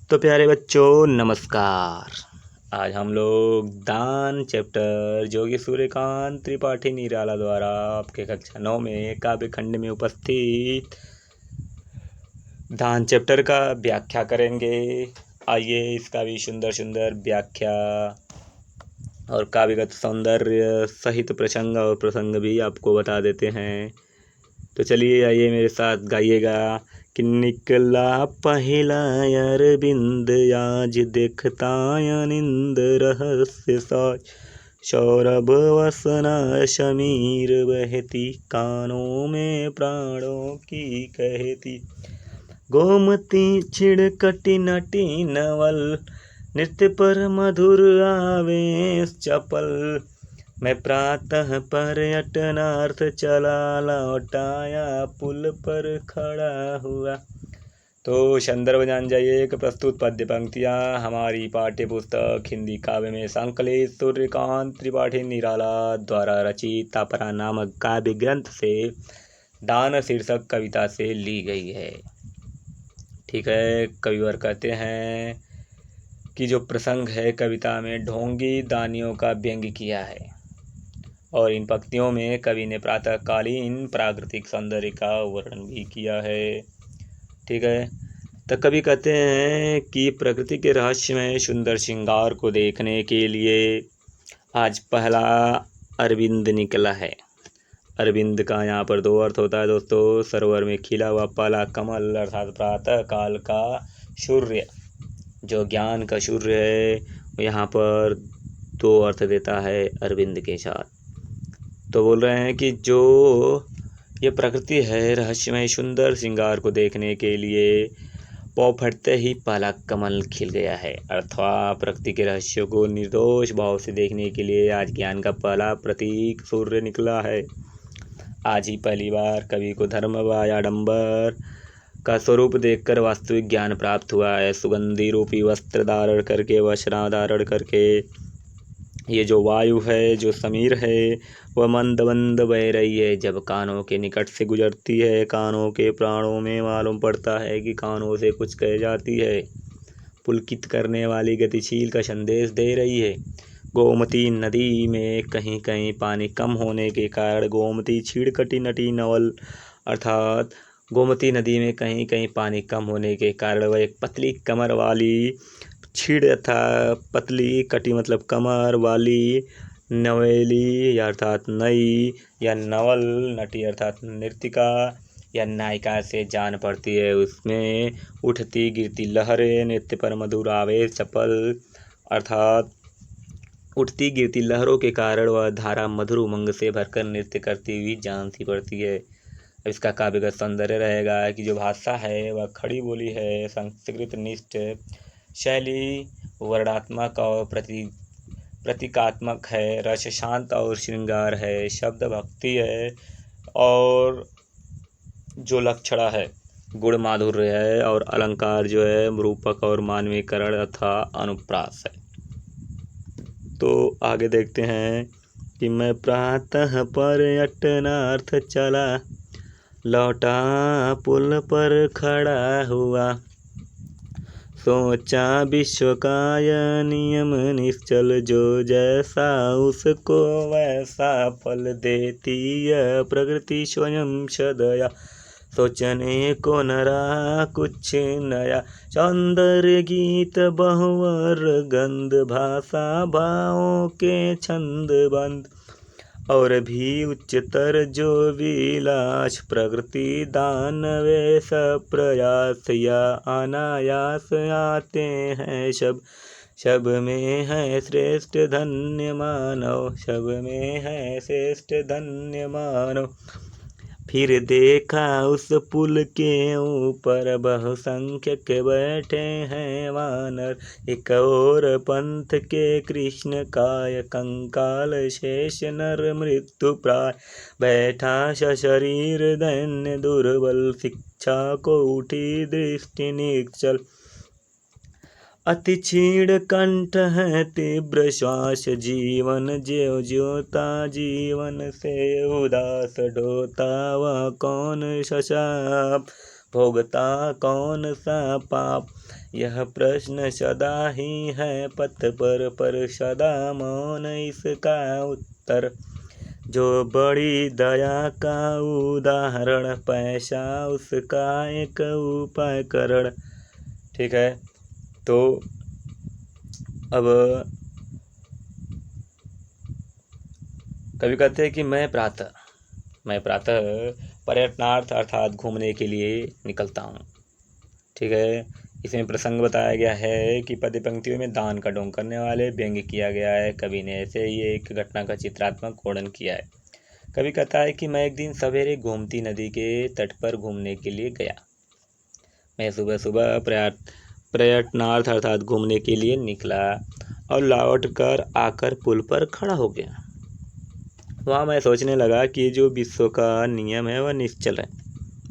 तो प्यारे बच्चों नमस्कार। आज हम लोग दान चैप्टर जो कि सूर्यकांत त्रिपाठी निराला द्वारा आपके कक्षा 9 में काव्य खंड में उपस्थित दान चैप्टर का व्याख्या करेंगे। आइए इसका भी सुंदर सुंदर व्याख्या और काव्यगत सौंदर्य सहित प्रसंग और प्रसंग भी आपको बता देते हैं। तो चलिए आइए मेरे साथ गाइएगा कि निकला पहला अरविंद आज देखता आनंद रहस्य साज सौरभ वसना शमीर बहती कानों में प्राणों की कहती गोमती छिड़कटी नटी नवल नृत्य पर मधुर आवेश चपल मैं प्रातः पर्यटनार्थ चला लौटाया पुल पर खड़ा हुआ। तो संदर्भ जान जाइए कि प्रस्तुत पद्य पंक्तियाँ हमारी पाठ्य पुस्तक हिंदी काव्य में संकलित सूर्यकांत त्रिपाठी निराला द्वारा रचित तापरा नामक काव्य ग्रंथ से दान शीर्षक कविता से ली गई है। ठीक है, कविवर कहते हैं कि जो प्रसंग है कविता में ढोंगी दानियों का व्यंग्य किया है और इन पंक्तियों में कवि ने प्रातःकालीन प्राकृतिक सौंदर्य का वर्णन भी किया है। ठीक है, तो कवि कहते हैं कि प्रकृति के रहस्यमय सुंदर श्रृंगार को देखने के लिए आज पहला अरविंद निकला है। अरविंद का यहाँ पर दो अर्थ होता है दोस्तों। सरोवर में खिला हुआ पहला कमल अर्थात प्रातः काल का सूर्य, जो ज्ञान का सूर्य है, यहाँ पर दो अर्थ देता है अरविंद के साथ। तो बोल रहे हैं कि जो ये प्रकृति है रहस्यमय सुंदर श्रृंगार को देखने के लिए पौ फटते ही पहला कमल खिल गया है, अर्थात प्रकृति के रहस्यों को निर्दोष भाव से देखने के लिए आज ज्ञान का पहला प्रतीक सूर्य निकला है। आज ही पहली बार कवि को धर्म व आडंबर का स्वरूप देखकर वास्तविक ज्ञान प्राप्त हुआ है। सुगंधि रूपी वस्त्र धारण करके, वस्त्र धारण करके ये जो वायु है, जो समीर है, वह मंद मंद बह रही है। जब कानों के निकट से गुजरती है, कानों के प्राणों में मालूम पड़ता है कि कानों से कुछ कह जाती है। पुलकित करने वाली गतिशील का संदेश दे रही है। गोमती नदी में कहीं कहीं पानी कम होने के कारण गोमती छिड़कटी नटी नवल अर्थात गोमती नदी में कहीं कहीं पानी कम होने के कारण वह एक पतली कमर वाली छिड़ था पतली कटी मतलब कमर वाली नवेली अर्थात नई या नवल नटी अर्थात नृतिका या नायिका से जान पड़ती है। उसमें उठती गिरती लहरें नृत्य पर मधुर आवेश चपल अर्थात उठती गिरती लहरों के कारण वह धारा मधुर उमंग से भरकर नृत्य करती हुई जानती पड़ती है। इसका काव्यगत सौंदर्य रहेगा कि जो भाषा है वह खड़ी बोली है, संस्कृत निष्ठ शैली वर्णात्मक और प्रतीकात्मक है, रस शांत और श्रृंगार है, शब्द भक्ति है और जो लक्षणा है गुण माधुर्य है और अलंकार जो है रूपक और मानवीकरण तथा अनुप्रास है। तो आगे देखते हैं कि मैं प्रातः पर्यटनार्थ चला लौटा पुल पर खड़ा हुआ सोचा विश्व का यह नियम निश्चल जो जैसा उसको वैसा फल देती यह प्रकृति स्वयं सदया सोचने को न रहा कुछ नया सौंदर्य गीत बहुवर गंध भाषा भावों के छंद बंद और भी उच्चतर जो विलास प्रकृति दानवे सब प्रयास या अनायास आते हैं सब में है श्रेष्ठ धन्य मानव सब में है श्रेष्ठ धन्य मानव। फिर देखा उस पुल के ऊपर बहुसंख्यक बैठे हैं वानर एक और पंथ के कृष्ण काय कंकाल शेष नर मृत्यु प्राय बैठा सशरीर दैन्य दुर्बल शिक्षा को उठी दृष्टि निश्चल अति क्षीण कंठ है तीव्र श्वास जीवन ज्यो ज्योता जीवन से उदास ढोता वह कौन सा भोगता कौन सा पाप यह प्रश्न सदा ही है पथ पर सदा मौन इसका उत्तर। जो बड़ी दया का उदाहरण पैसा उसका एक उपाय करण। ठीक है, तो अब कवि कहते हैं कि मैं प्रातः पर्यटनार्थ अर्थात घूमने के लिए निकलता हूँ। ठीक है, इसमें प्रसंग बताया गया है कि पद्य पंक्तियों में दान का ढोंग करने वाले व्यंग्य किया गया है। कवि ने ऐसे ही एक घटना का चित्रात्मक वर्णन किया है। कवि कहता है कि मैं एक दिन सवेरे गोमती नदी के तट पर घूमने के लिए गया। मैं सुबह सुबह पर्यटनार्थ अर्थात घूमने के लिए निकला और लौट कर आकर पुल पर खड़ा हो गया। वहाँ मैं सोचने लगा कि जो विश्व का नियम है वह निश्चल है।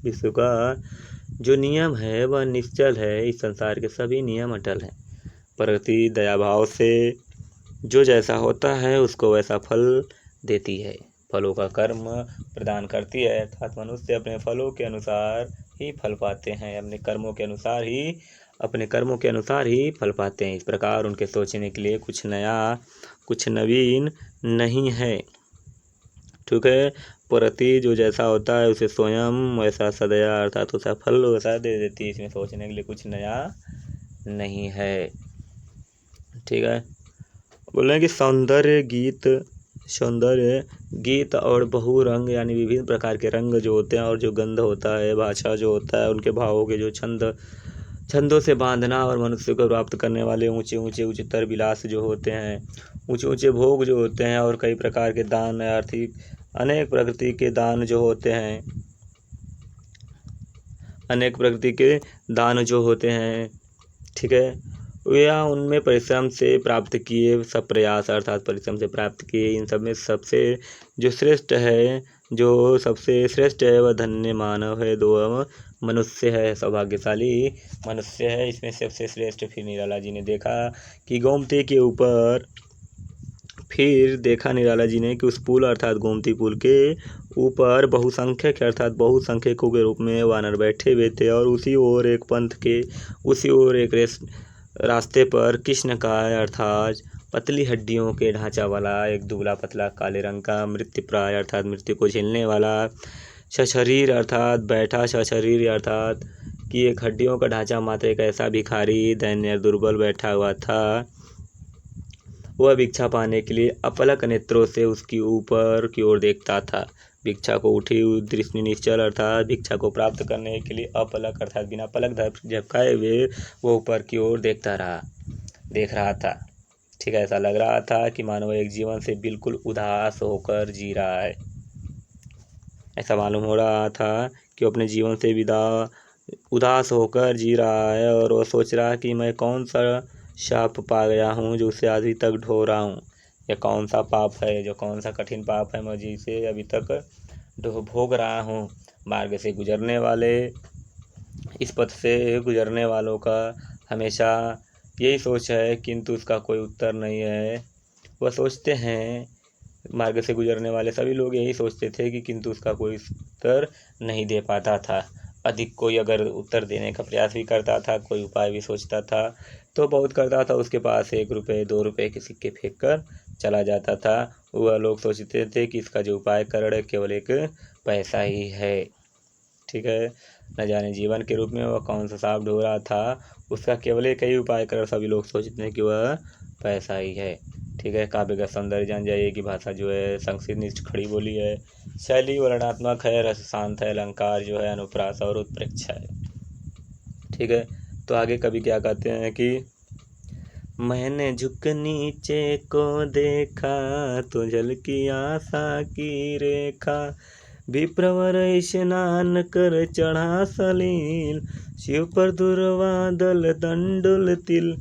विश्व का जो नियम है वह निश्चल है। इस संसार के सभी नियम अटल हैं। प्रकृति दयाभाव से जो जैसा होता है उसको वैसा फल देती है। फलों का कर्म प्रदान करती है, अर्थात मनुष्य अपने फलों के अनुसार ही फल पाते हैं। अपने कर्मों के अनुसार ही फल पाते हैं। इस प्रकार उनके सोचने के लिए कुछ नया कुछ नवीन नहीं है। ठीक है, प्रति जो जैसा होता है उसे स्वयं वैसा सदया अर्थात उसे फल वैसा दे देती है। इसमें सोचने के लिए कुछ नया नहीं है। ठीक है, बोले कि सौंदर्य गीत और बहुरंग यानी विभिन्न प्रकार के रंग जो होते हैं और जो गंध होता है, भाषा जो होता है, उनके भावों के जो छंदों से बांधना और मनुष्य को प्राप्त करने वाले ऊंचे उच्चतर विलास जो होते हैं, ऊंचे भोग जो होते हैं और कई प्रकार के दान आर्थिक अनेक प्रकृति के दान जो होते हैं। ठीक है, या उनमें परिश्रम से प्राप्त किए सब प्रयास अर्थात परिश्रम से प्राप्त किए इन सब में सबसे जो सबसे श्रेष्ठ है वह धन्य मानव है, दो मनुष्य है, सौभाग्यशाली मनुष्य है। इसमें सबसे श्रेष्ठ फिर निराला जी ने देखा कि गोमती के ऊपर निराला जी ने कि उस पुल अर्थात गोमती पुल के ऊपर बहुसंख्यकों के रूप में वानर बैठे हुए थे और उसी ओर एक रास्ते पर कृष्णकाय अर्थात पतली हड्डियों के ढांचा वाला एक दुबला पतला काले रंग का मृत्युप्राय अर्थात मृत्यु को झेलने वाला सशरीर अर्थात कि एक हड्डियों का ढांचा मात्र एक ऐसा भिखारी दयनीय दुर्बल बैठा हुआ था। वह भिक्षा पाने के लिए अपलक नेत्रों से उसकी ऊपर की ओर देखता था। भिक्षा को उठी दृष्टि निश्चल अर्थात भिक्षा को प्राप्त करने के लिए अपलक अर्थात बिना पलक झपकाए हुए वो ऊपर की ओर देख रहा था। ठीक है, ऐसा लग रहा था कि मानव एक जीवन से बिल्कुल उदास होकर जी रहा है। ऐसा मालूम हो रहा था कि वो अपने जीवन से उदास होकर जी रहा है और वो सोच रहा कि मैं कौन सा शाप पा गया हूँ जो उसे अभी तक ढो रहा हूँ। यह कौन सा पाप है, जो कौन सा कठिन पाप है मैं जिसे अभी तक भोग रहा हूँ। मार्ग से गुजरने वाले इस पथ से गुजरने वालों का हमेशा यही सोच है, किंतु उसका कोई उत्तर नहीं है। वह सोचते हैं, मार्ग से गुजरने वाले सभी लोग यही सोचते थे कि किंतु उसका कोई उत्तर नहीं दे पाता था। अधिक कोई अगर उत्तर देने का प्रयास भी करता था, कोई उपाय भी सोचता था तो बहुत करता था, उसके पास 1 रुपये 2 रुपये के सिक्के फेंक कर चला जाता था। वह लोग सोचते थे कि इसका जो उपाय करण केवल एक पैसा ही है। ठीक है, न जाने जीवन के रूप में वह कौन सा सांप ढो रहा था, उसका केवल एक ही उपाय करण सभी लोग सोचते हैं कि वह पैसा ही है। ठीक है, काव्य का सौंदर्य जान जाइए कि भाषा जो है संस्कृत खड़ी बोली है, शैली वर्णनात्मक है, रस शांत है, अलंकार जो है अनुप्रास और उत्प्रेक्ष है। ठीक है, तो आगे कवि क्या कहते हैं कि मैंने झुक नीचे को देखा तो झलकी आशा की रेखा, विप्रवर स्नान कर चढ़ा सलील, शिव पर दुर्वादल दंडुल तिल,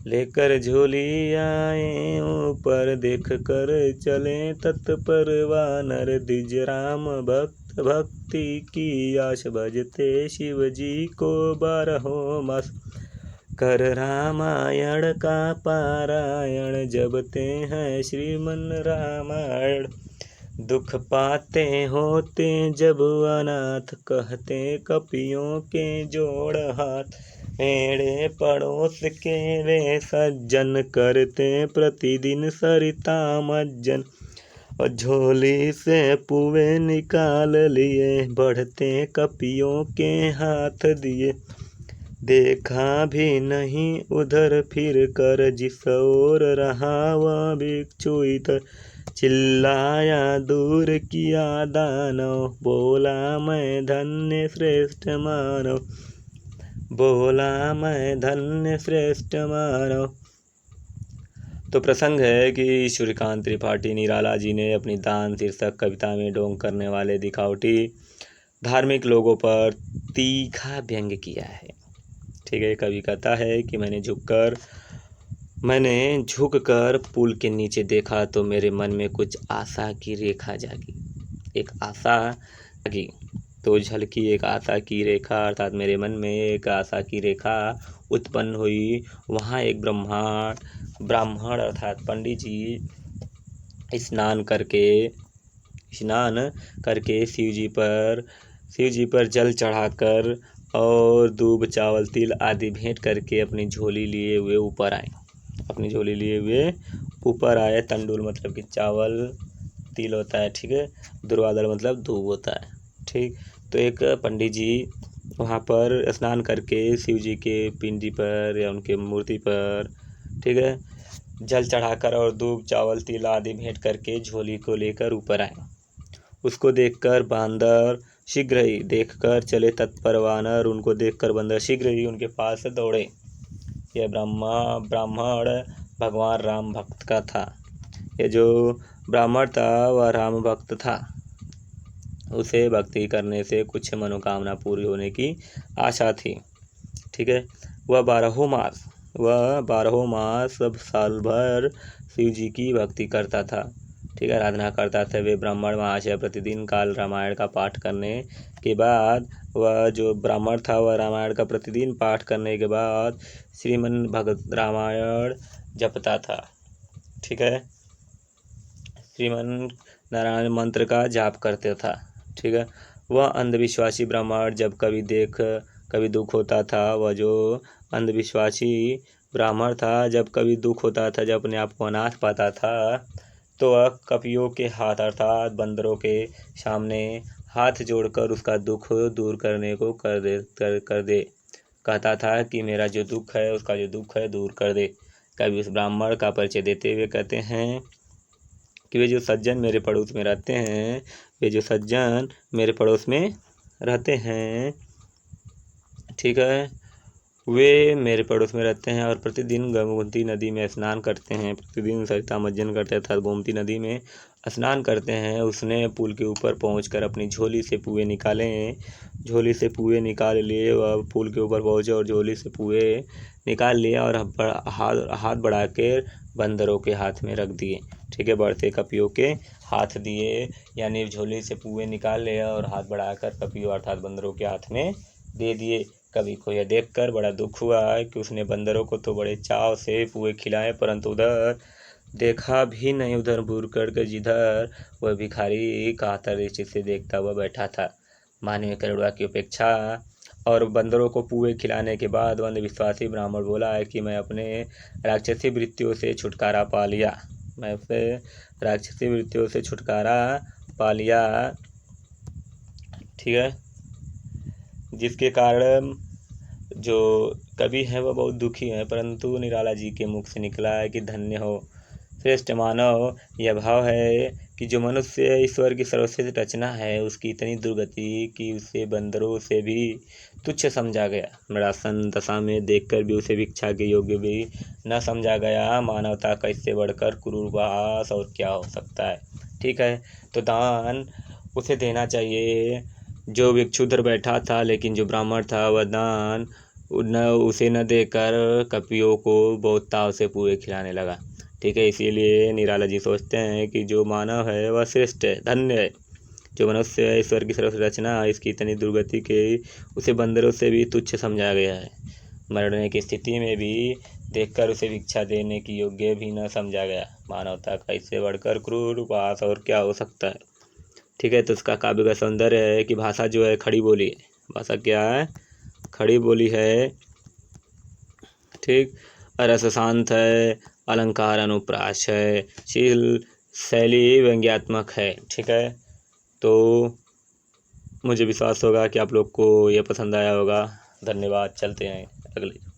लेकर झोली आए ऊपर देख कर चले तत्पर वानर, द्विज राम भक्ति की आश भजते शिव जी को 12 मास, कर रामायण का पारायण जपते हैं श्रीमन रामायण, दुख पाते होते जब अनाथ कहते कपियों के जोड़ हाथ, मेरे पड़ोस के वे सज्जन करते प्रतिदिन सरिता मज्जन। और झोली से पुए निकाल लिए बढ़ते कपियों के हाथ दिए। देखा भी नहीं उधर फिर कर जिस ओर रहा वह भिक्षु इधर। चिल्लाया दूर किया दानव बोला मैं धन्य श्रेष्ठ मानव। बोला मैं धन्य श्रेष्ठ मानव। तो प्रसंग है कि सूर्यकांत त्रिपाठी निराला जी ने अपनी दान शीर्षक कविता में ढोंग करने वाले दिखावटी धार्मिक लोगों पर तीखा व्यंग्य किया है। ठीक है, कवि कहता है कि मैंने झुककर पुल के नीचे देखा तो मेरे मन में कुछ आशा की रेखा जागी। एक आशा जागी तो झलकी एक आशा की रेखा, अर्थात मेरे मन में एक आशा की रेखा उत्पन्न हुई। वहाँ एक ब्राह्मण अर्थात पंडित जी स्नान करके शिव जी पर जल चढ़ाकर और दूब चावल तिल आदि भेंट करके अपनी झोली लिए हुए ऊपर आए। तंडुल मतलब कि चावल, तिल होता है, ठीक है, दुर्वादल मतलब दूब होता है, ठीक। तो एक पंडित जी वहाँ पर स्नान करके शिव जी के पिंडी पर या उनके मूर्ति पर, ठीक है, जल चढ़ाकर और दूब चावल तिल आदि भेंट करके झोली को लेकर ऊपर आए। उसको देखकर बांदर शीघ्र ही देखकर चले तत्पर वानर, उनको देखकर बंदर शीघ्र ही उनके पास दौड़े। यह ब्राह्मण भगवान राम भक्त का था। यह जो ब्राह्मण था वह राम भक्त था। उसे भक्ति करने से कुछ मनोकामना पूरी होने की आशा थी, ठीक है। वह बारहों मास सब साल भर शिव जी की भक्ति करता था, ठीक है, आराधना करता था। वे ब्राह्मण महाशय प्रतिदिन काल रामायण का पाठ करने के बाद वह जो ब्राह्मण था वह रामायण का प्रतिदिन पाठ करने के बाद श्रीमन भगत रामायण जपता था, ठीक है, श्रीमन नारायण मंत्र का जाप करते था, ठीक है। वह अंधविश्वासी ब्राह्मण जब कभी दुख होता था, वह जो अंधविश्वासी ब्राह्मण था जब कभी दुख होता था, जब अपने आप को अनाथ पाता था, तो वह कपियों के हाथ अर्थात बंदरों के सामने हाथ जोड़कर उसका दुख दूर करने को कर दे कहता था कि मेरा जो दुख है उसका जो दुख है दूर कर दे। कभी उस ब्राह्मण का परिचय देते हुए कहते हैं कि वे जो सज्जन मेरे पड़ोस में रहते हैं, ठीक है, वे मेरे पड़ोस में रहते हैं और प्रतिदिन गोमती नदी में स्नान करते हैं, प्रतिदिन सरिता मज्जन करते हैं, गोमती नदी में स्नान करते हैं। उसने पुल के ऊपर पहुंचकर अपनी झोली से पुए निकाल लिए। वह पुल के ऊपर पहुंचे और झोली से पुए निकाल लिया और हाथ बढ़ा के बंदरों के हाथ में रख दिए, ठीक है, बढ़ते कपियों के हाथ दिए, यानी झोली से पुए निकाल लिया और हाथ बढ़ाकर कपियों अर्थात बंदरों के हाथ में दे दिए। कवि को यह देखकर बड़ा दुख हुआ कि उसने बंदरों को तो बड़े चाव से पुए खिलाए, परंतु उधर देखा भी नहीं, उधर घूर कर जिधर वह भिखारी कातर दृष्टि से देखता हुआ बैठा था। मानवीय करुणा की उपेक्षा और बंदरों को पुए खिलाने के बाद अंधविश्वासी ब्राह्मण बोला है कि मैं अपने राक्षसी वृत्तियों से छुटकारा पा लिया, ठीक है, जिसके कारण जो कवि हैं वह बहुत दुखी हैं, परंतु निराला जी के मुख से निकला है कि धन्य हो श्रेष्ठ मानव। यह भाव है कि जो मनुष्य ईश्वर की सर्वश्रेष्ठ रचना है उसकी इतनी दुर्गति कि उसे बंदरों से भी तुच्छ समझा गया, मृणासन दशा में देखकर भी उसे भिक्षा के योग्य भी न समझा गया। मानवता का इससे बढ़कर क्रूर उपहास और क्या हो सकता है, ठीक है। तो दान उसे देना चाहिए जो भिक्षु उधर बैठा था, लेकिन जो ब्राह्मण था वह दान उसे न देकर कपियों को बहुत ताव से पुए खिलाने लगा, ठीक है। इसीलिए निराला जी सोचते हैं कि जो मानव है वह श्रेष्ठ है, धन्य है। जो मनुष्य है ईश्वर की सर्वश्रेष्ठ रचना, इसकी इतनी दुर्गति के उसे बंदरों से भी तुच्छ समझा गया है। मरने की स्थिति में भी देखकर उसे भिक्षा देने की योग्य भी न समझा गया। मानवता का इससे बढ़कर क्रूर उपहास और क्या हो सकता है, ठीक है। तो उसका काव्य का सौंदर्य है कि भाषा जो है खड़ी बोली है। भाषा क्या है? खड़ी बोली है। ठीक। रस शांत है, अलंकार अनुप्रास है, शैली व्यंग्यात्मक है। ठीक है, तो मुझे विश्वास होगा कि आप लोग को ये पसंद आया होगा। धन्यवाद। चलते हैं अगले।